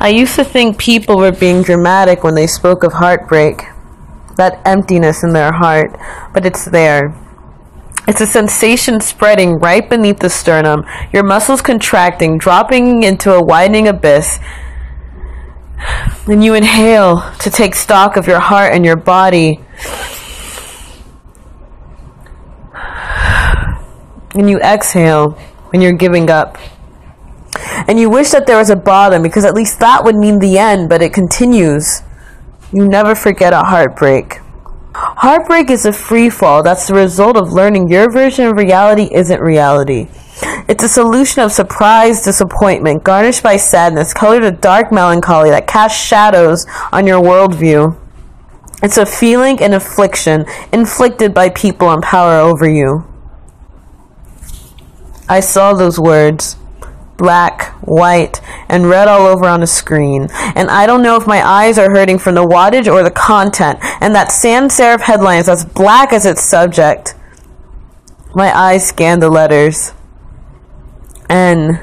I used to think people were being dramatic when they spoke of heartbreak, that emptiness in their heart, but it's there. It's a sensation spreading right beneath the sternum, your muscles contracting, dropping into a widening abyss. And you inhale to take stock of your heart and your body. And you exhale when you're giving up. And you wish that there was a bottom, because at least that would mean the end, but it continues. You never forget a heartbreak. Heartbreak is a free fall. That's the result of learning your version of reality isn't reality. It's a solution of surprise disappointment, garnished by sadness, colored with dark melancholy that casts shadows on your worldview. It's a feeling and affliction inflicted by people in power over you. I saw those words, black, white, and red all over on a screen, and I don't know if my eyes are hurting from the wattage or the content, and that sans serif headline is as black as its subject. My eyes scanned the letters. N-O-T-G-U-I.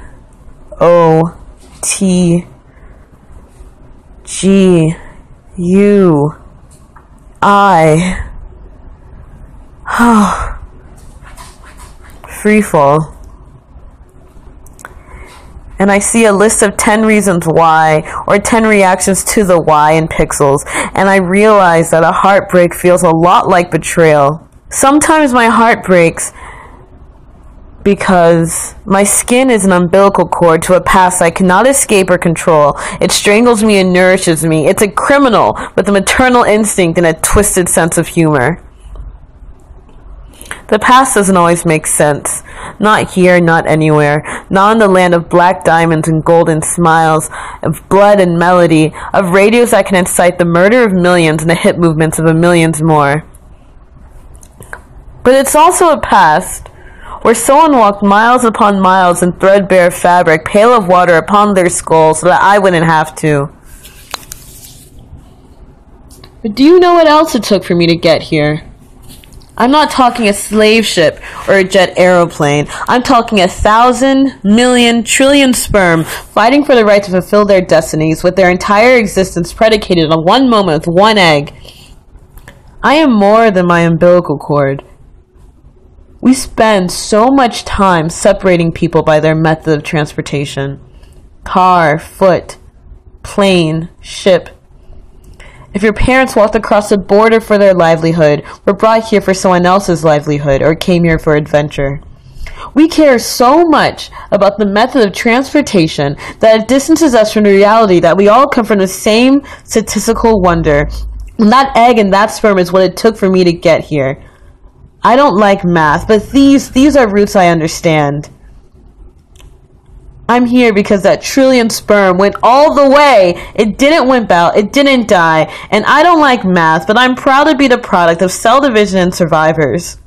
Free fall. And I see a list of 10 reasons why, or 10 reactions to the why in pixels, and I realize that a heartbreak feels a lot like betrayal. Sometimes my heart breaks because my skin is an umbilical cord to a past I cannot escape or control. It strangles me and nourishes me. It's a criminal with a maternal instinct and a twisted sense of humor. The past doesn't always make sense. Not here, not anywhere. Not in the land of black diamonds and golden smiles, of blood and melody, of radios that can incite the murder of millions and the hit movements of a millions more. But it's also a past where someone walked miles upon miles in threadbare fabric, pail of water upon their skull so that I wouldn't have to. But do you know what else it took for me to get here? I'm not talking a slave ship or a jet aeroplane. I'm talking 1,000, million, trillion sperm fighting for the right to fulfill their destinies with their entire existence predicated on one moment with one egg. I am more than my umbilical cord. We spend so much time separating people by their method of transportation. Car, foot, plane, ship. If your parents walked across the border for their livelihood, were brought here for someone else's livelihood, or came here for adventure. We care so much about the method of transportation that it distances us from the reality that we all come from the same statistical wonder. And that egg and that sperm is what it took for me to get here. I don't like math, but these are roots I understand. I'm here because that trillion sperm went all the way. It didn't wimp out. It didn't die. And I don't like math, but I'm proud to be the product of cell division and survivors.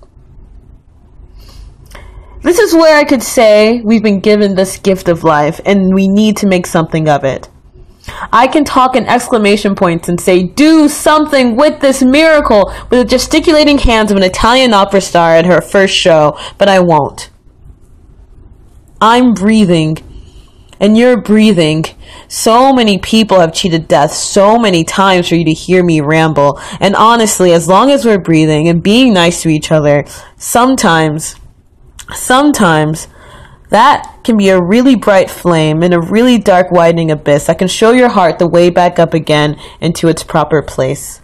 This is where I could say we've been given this gift of life, and we need to make something of it. I can talk in exclamation points and say, do something with this miracle, with the gesticulating hands of an Italian opera star at her first show, but I won't. I'm breathing. And you're breathing. So many people have cheated death so many times for you to hear me ramble. And honestly, as long as we're breathing and being nice to each other, sometimes, that can be a really bright flame in a really dark widening abyss that can show your heart the way back up again into its proper place.